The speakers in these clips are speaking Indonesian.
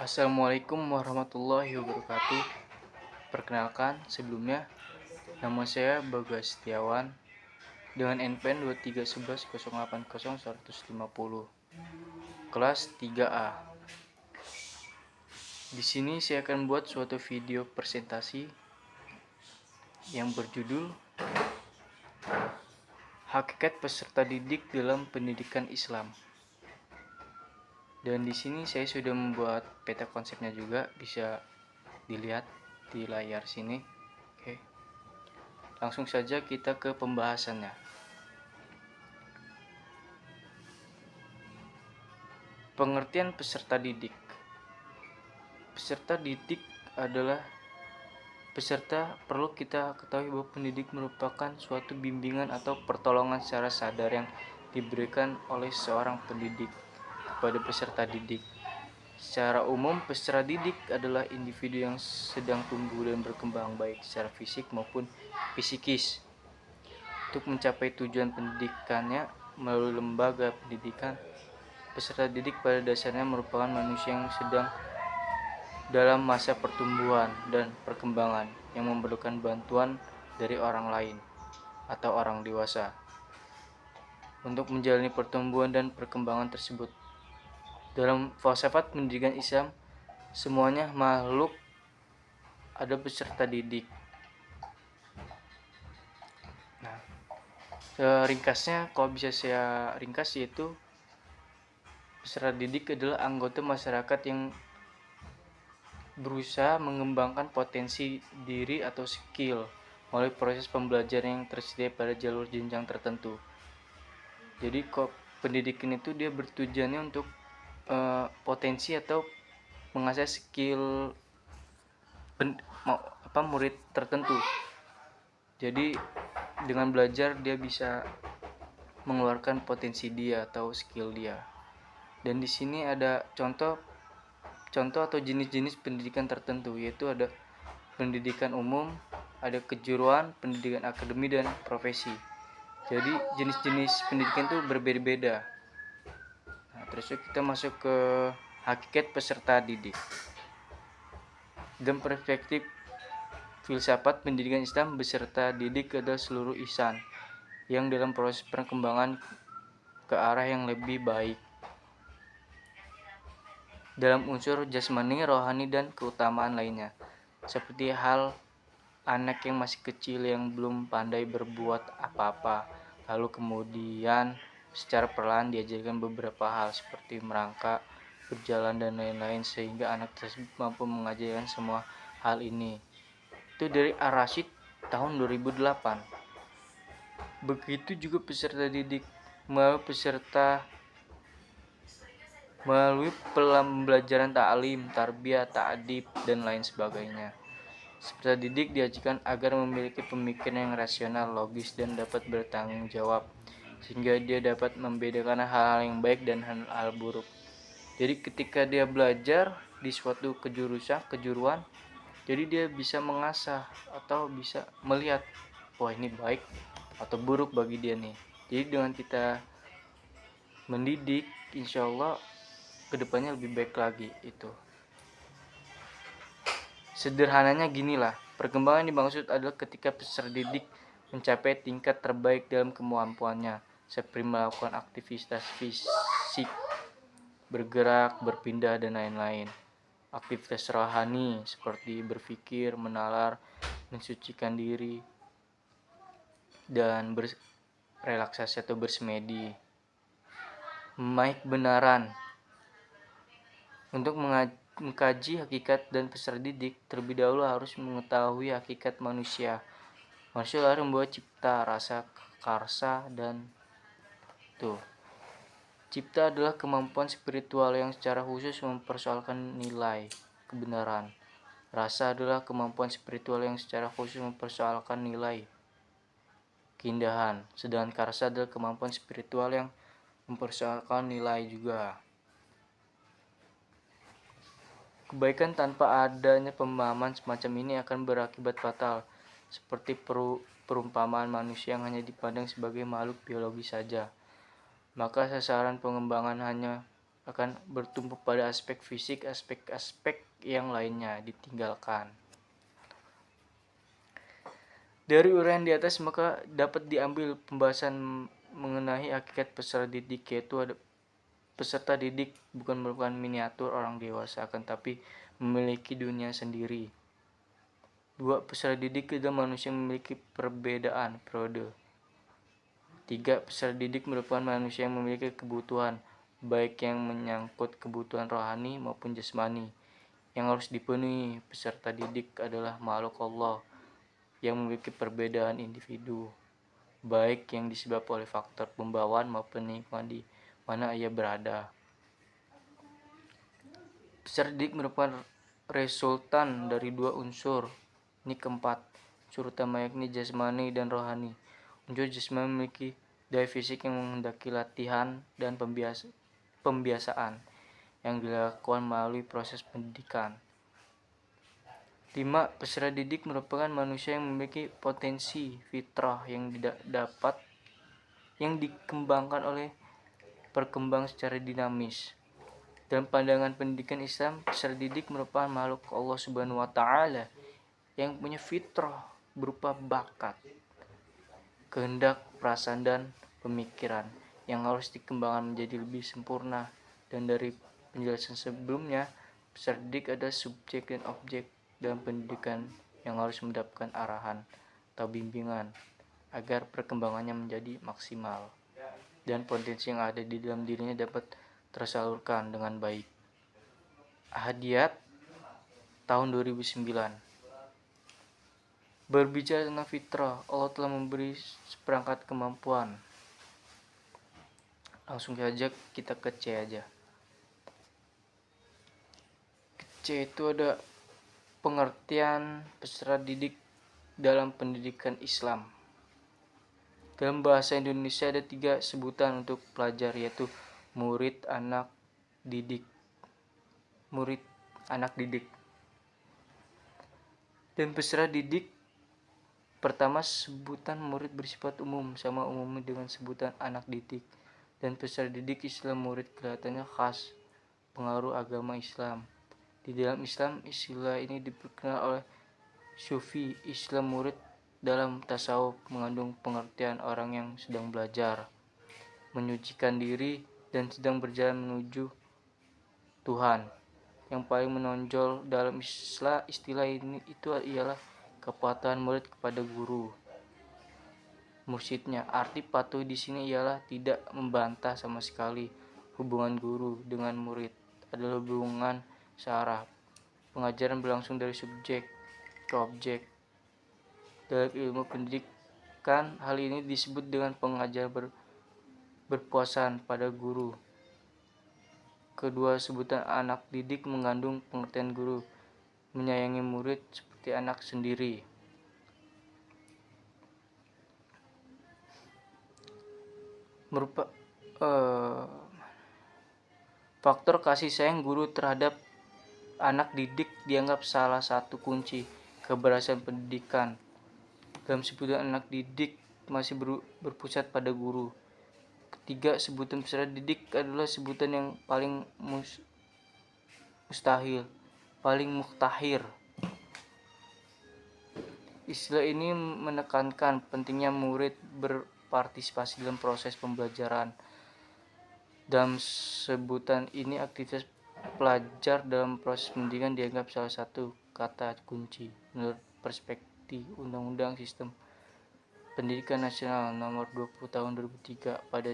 Assalamualaikum warahmatullahi wabarakatuh. Perkenalkan, sebelumnya nama saya Bagas Setiawan dengan NPM 2311080150, kelas 3A. Di sini saya akan buat suatu video presentasi yang berjudul Hakikat Peserta Didik dalam Pendidikan Islam. Dan di sini saya sudah membuat peta konsepnya juga, bisa dilihat di layar sini. Oke. Langsung saja kita ke pembahasannya. Pengertian peserta didik. Peserta didik adalah peserta. Perlu kita ketahui bahwa pendidik merupakan suatu bimbingan atau pertolongan secara sadar yang diberikan oleh seorang pendidik kepada peserta didik. Secara umum, peserta didik adalah individu yang sedang tumbuh dan berkembang baik secara fisik maupun psikis. Untuk mencapai tujuan pendidikannya melalui lembaga pendidikan, peserta didik pada dasarnya merupakan manusia yang sedang dalam masa pertumbuhan dan perkembangan yang memerlukan bantuan dari orang lain atau orang dewasa untuk menjalani pertumbuhan dan perkembangan tersebut. Dalam falsafat pendidikan Islam, semuanya makhluk ada peserta didik. Nah, ringkasnya kalau bisa saya ringkas yaitu peserta didik adalah anggota masyarakat yang berusaha mengembangkan potensi diri atau skill melalui proses pembelajaran yang tersedia pada jalur jenjang tertentu. Jadi kok pendidikan itu dia bertujuannya untuk potensi atau mengasah skill murid tertentu. Jadi dengan belajar dia bisa mengeluarkan potensi dia atau skill dia. Dan di sini ada contoh atau jenis-jenis pendidikan tertentu, yaitu ada pendidikan umum, ada kejuruan, pendidikan akademi, dan profesi. Jadi jenis-jenis pendidikan itu berbeda-beda. Nah, terus kita masuk ke hakikat peserta didik. Dalam perspektif filsafat pendidikan Islam, peserta didik adalah seluruh insan yang dalam proses perkembangan ke arah yang lebih baik dalam unsur jasmani, rohani, dan keutamaan lainnya. Seperti hal anak yang masih kecil yang belum pandai berbuat apa-apa, lalu kemudian secara perlahan diajarkan beberapa hal seperti merangkak, berjalan, dan lain-lain, sehingga anak tersebut mampu mengajarkan semua hal ini. Itu dari Ar-Rasyid tahun 2008. Begitu juga peserta didik melalui pembelajaran ta'lim, tarbiyah, ta'dib, dan lain sebagainya. Peserta didik diajarkan agar memiliki pemikiran yang rasional, logis, dan dapat bertanggung jawab, sehingga dia dapat membedakan hal-hal yang baik dan hal-hal buruk. Jadi ketika dia belajar di suatu kejuruan, jadi dia bisa mengasah atau bisa melihat, wah ini baik atau buruk bagi dia nih. Jadi dengan kita mendidik, insya Allah kedepannya lebih baik lagi. Itu sederhananya ginilah, perkembangan yang dimaksud adalah ketika peserta didik mencapai tingkat terbaik dalam kemampuannya, seperti melakukan aktivitas fisik, bergerak, berpindah, dan lain-lain. Aktivitas rohani seperti berpikir, menalar, mensucikan diri, dan berrelaksasi atau bersemedi. Memaik kebenaran. Untuk mengkaji hakikat dan peserta didik, terlebih dahulu harus mengetahui hakikat manusia. Manusia lahir membawa cipta, rasa, karsa, dan cipta adalah kemampuan spiritual yang secara khusus mempersoalkan nilai kebenaran. Rasa adalah kemampuan spiritual yang secara khusus mempersoalkan nilai keindahan. Sedangkan karsa adalah kemampuan spiritual yang mempersoalkan nilai juga. Kebaikan tanpa adanya pemahaman semacam ini akan berakibat fatal, seperti perumpamaan manusia yang hanya dipandang sebagai makhluk biologi saja. Maka sasaran pengembangan hanya akan bertumpu pada aspek fisik, aspek-aspek yang lainnya ditinggalkan. Dari uraian di atas maka dapat diambil pembahasan mengenai hakikat peserta didik, yaitu ada peserta didik bukan merupakan miniatur orang dewasa, akan tapi memiliki dunia sendiri. 2. Peserta didik adalah manusia yang memiliki perbedaan periode. 3. Peserta didik merupakan manusia yang memiliki kebutuhan, baik yang menyangkut kebutuhan rohani maupun jasmani, yang harus dipenuhi. Peserta didik adalah makhluk Allah yang memiliki perbedaan individu, baik yang disebabkan oleh faktor pembawaan maupun lingkungan di mana ia berada. Peserta didik merupakan resultan dari 2 unsur. Ini keempat. Unsur utama yakni jasmani dan rohani. Unsur jasmani memiliki daya fisik yang menghendaki latihan dan pembiasaan yang dilakukan melalui proses pendidikan. 5. Peserta didik merupakan manusia yang memiliki potensi fitrah yang dikembangkan oleh perkembangan secara dinamis. Dalam pandangan pendidikan Islam, peserta didik merupakan makhluk Allah Subhanahu wa taala yang punya fitrah berupa bakat, kehendak, perasaan dan pemikiran yang harus dikembangkan menjadi lebih sempurna. Dan dari penjelasan sebelumnya, peserta didik adalah subjek dan objek dalam pendidikan yang harus mendapatkan arahan atau bimbingan agar perkembangannya menjadi maksimal dan potensi yang ada di dalam dirinya dapat tersalurkan dengan baik. Ahadiyat tahun 2009. Berbicara tentang fitrah, Allah telah memberi seperangkat kemampuan. Langsung saja kita ke C aja. C itu ada pengertian peserta didik dalam pendidikan Islam. Dalam bahasa Indonesia ada 3 sebutan untuk pelajar, yaitu murid, anak didik. Murid, anak didik. Dan peserta didik, pertama sebutan murid bersifat umum, sama umumnya dengan sebutan anak didik. Dan peserta didik Islam murid kelihatannya khas pengaruh agama Islam. Di dalam Islam, istilah ini diperkenal oleh Sufi. Islam murid dalam tasawuf mengandung pengertian orang yang sedang belajar, menyucikan diri, dan sedang berjalan menuju Tuhan. Yang paling menonjol dalam istilah ini itu ialah kepatuhan murid kepada guru mursyidnya. Arti patuh di sini ialah tidak membantah sama sekali. Hubungan guru dengan murid adalah hubungan searah. Pengajaran berlangsung dari subjek ke objek. Dalam ilmu pendidikan, hal ini disebut dengan pengajaran berpuasan pada guru. Kedua sebutan anak didik mengandung pengertian guru menyayangi murid seperti anak sendiri. Faktor kasih sayang guru terhadap anak didik dianggap salah satu kunci keberhasilan pendidikan. Dalam sebutan anak didik masih berpusat pada guru. Ketiga, sebutan peserta didik adalah sebutan yang paling paling muktahir. Istilah ini menekankan pentingnya murid berpartisipasi dalam proses pembelajaran. Dalam sebutan ini, aktivitas pelajar dalam proses pendidikan dianggap salah satu kata kunci. Menurut perspektif Undang-Undang Sistem Pendidikan Nasional Nomor 20 Tahun 2003 pada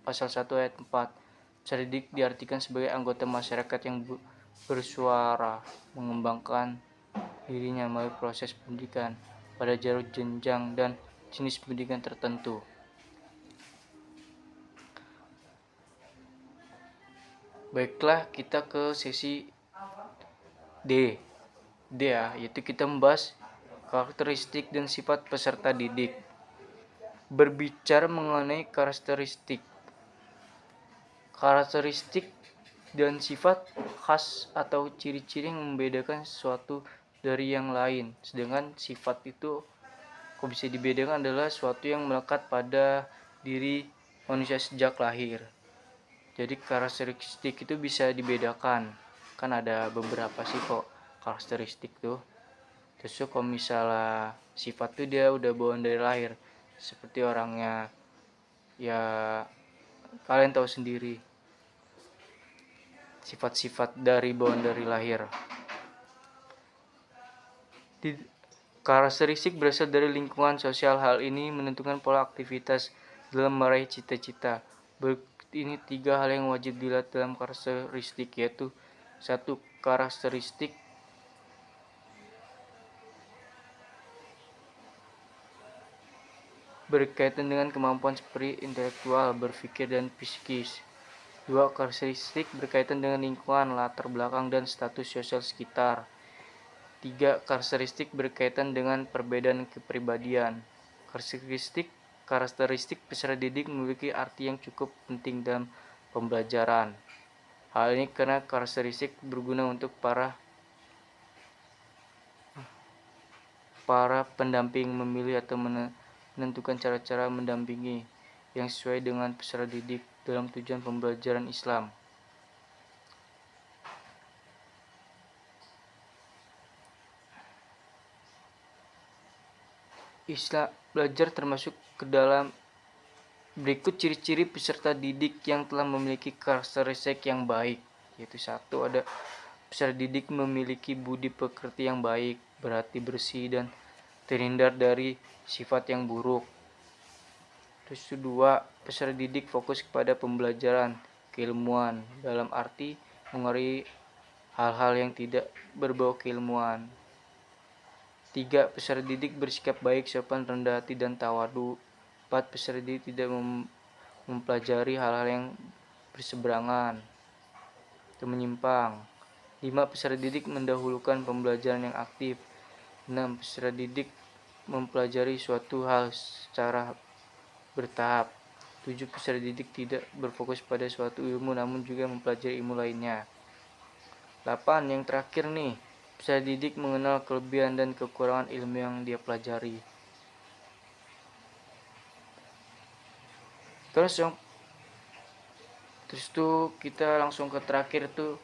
Pasal 1 Ayat 4, peserta didik diartikan sebagai anggota masyarakat yang bersuara mengembangkan dirinya melalui proses pendidikan pada jalur jenjang dan jenis pendidikan tertentu. Baiklah, kita ke sesi D ya, yaitu kita membahas karakteristik dan sifat peserta didik. Berbicara mengenai karakteristik dan sifat khas atau ciri-ciri yang membedakan sesuatu dari yang lain. Sedangkan sifat itu kok bisa dibedakan adalah sesuatu yang melekat pada diri manusia sejak lahir. Jadi karakteristik itu bisa dibedakan, kan ada beberapa sih kok karakteristik tuh. Terus kalau misalnya sifat tuh dia udah bawaan dari lahir, seperti orangnya ya kalian tahu sendiri, sifat-sifat dari bawaan dari lahir. Karakteristik berasal dari lingkungan sosial. Hal ini menentukan pola aktivitas dalam meraih cita-cita. Ini 3 hal yang wajib dilihat dalam karakteristik, yaitu 1. Karakteristik berkaitan dengan kemampuan seperti intelektual, berpikir, dan psikis. 2. Karakteristik berkaitan dengan lingkungan, latar belakang, dan status sosial sekitar. 3. Karakteristik berkaitan dengan perbedaan kepribadian. Karakteristik peserta didik memiliki arti yang cukup penting dalam pembelajaran. Hal ini karena karakteristik berguna untuk para pendamping memilih atau menentukan cara-cara mendampingi yang sesuai dengan peserta didik dalam tujuan pembelajaran Islam. Islam belajar termasuk ke dalam berikut ciri-ciri peserta didik yang telah memiliki karakteristik yang baik, yaitu 1. Ada peserta didik memiliki budi pekerti yang baik, berhati bersih, dan terhindar dari sifat yang buruk. Terus 2. Peserta didik fokus kepada pembelajaran keilmuan, dalam arti mengurangi hal-hal yang tidak berbau keilmuan. 3. Peserta didik bersikap baik, sopan, rendah hati, dan tawadu. 4. Peserta didik tidak mempelajari hal-hal yang berseberangan atau menyimpang. 5. Peserta didik mendahulukan pembelajaran yang aktif. 6. Peserta didik mempelajari suatu hal secara bertahap. 7. Peserta didik tidak berfokus pada suatu ilmu namun juga mempelajari ilmu lainnya. 8. Yang terakhir nih, peserta didik mengenal kelebihan dan kekurangan ilmu yang dia pelajari. Terus tuh kita langsung ke terakhir tuh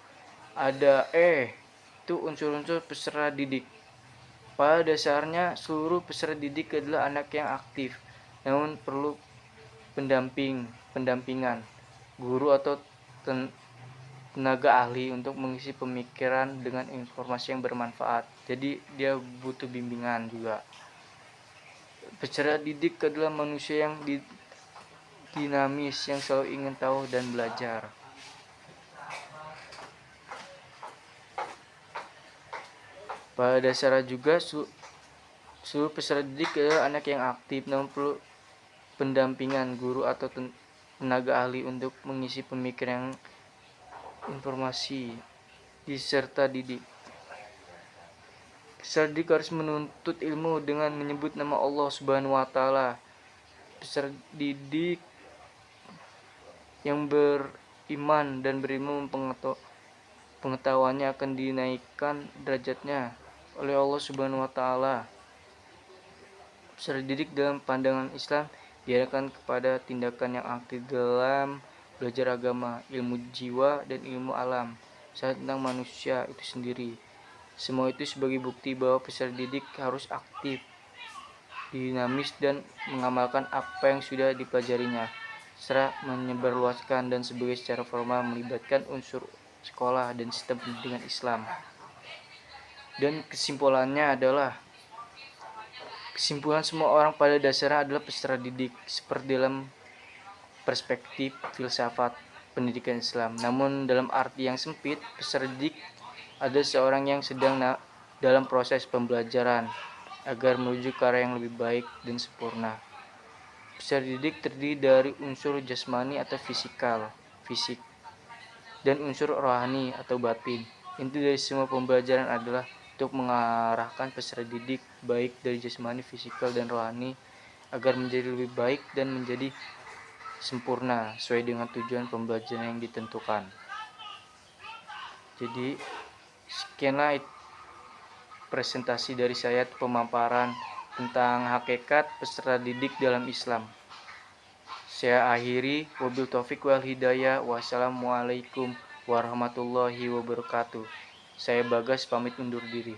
ada itu unsur-unsur peserta didik. Pada dasarnya seluruh peserta didik adalah anak yang aktif, namun perlu pendampingan guru atau tenaga ahli untuk mengisi pemikiran dengan informasi yang bermanfaat. Jadi dia butuh bimbingan juga. Peserta didik adalah manusia yang dinamis, yang selalu ingin tahu dan belajar. Pada dasarnya juga seluruh peserta didik adalah anak yang aktif, namun perlu pendampingan guru atau tenaga ahli untuk mengisi pemikiran informasi peserta didik. Peserta didik harus menuntut ilmu dengan menyebut nama Allah Subhanahu wa Ta'ala. Peserta didik yang beriman dan berilmu pengetahuannya akan dinaikkan derajatnya oleh Allah Subhanahu wa Ta'ala. Peserta didik dalam pandangan Islam diarahkan kepada tindakan yang aktif dalam belajar agama, ilmu jiwa, dan ilmu alam, serta tentang manusia itu sendiri. Semua itu sebagai bukti bahwa peserta didik harus aktif, dinamis, dan mengamalkan apa yang sudah dipelajarinya, serta menyebarluaskan dan sebagai secara formal melibatkan unsur sekolah dan sistem pendidikan Islam. Dan kesimpulan semua orang pada dasarnya adalah peserta didik, seperti dalam perspektif filsafat pendidikan Islam. Namun dalam arti yang sempit, peserta didik adalah seorang yang sedang dalam proses pembelajaran agar menuju ke arah yang lebih baik dan sempurna. Peserta didik terdiri dari unsur jasmani atau fisik, dan unsur rohani atau batin. Inti dari semua pembelajaran adalah untuk mengarahkan peserta didik baik dari jasmani, fisikal, dan rohani agar menjadi lebih baik dan menjadi sempurna sesuai dengan tujuan pembelajaran yang ditentukan. Jadi sekianlah presentasi dari saya, pemaparan tentang hakikat peserta didik dalam Islam. Saya akhiri, wabil taufik wal hidayah. Wassalamualaikum warahmatullahi wabarakatuh. Saya Bagas pamit undur diri.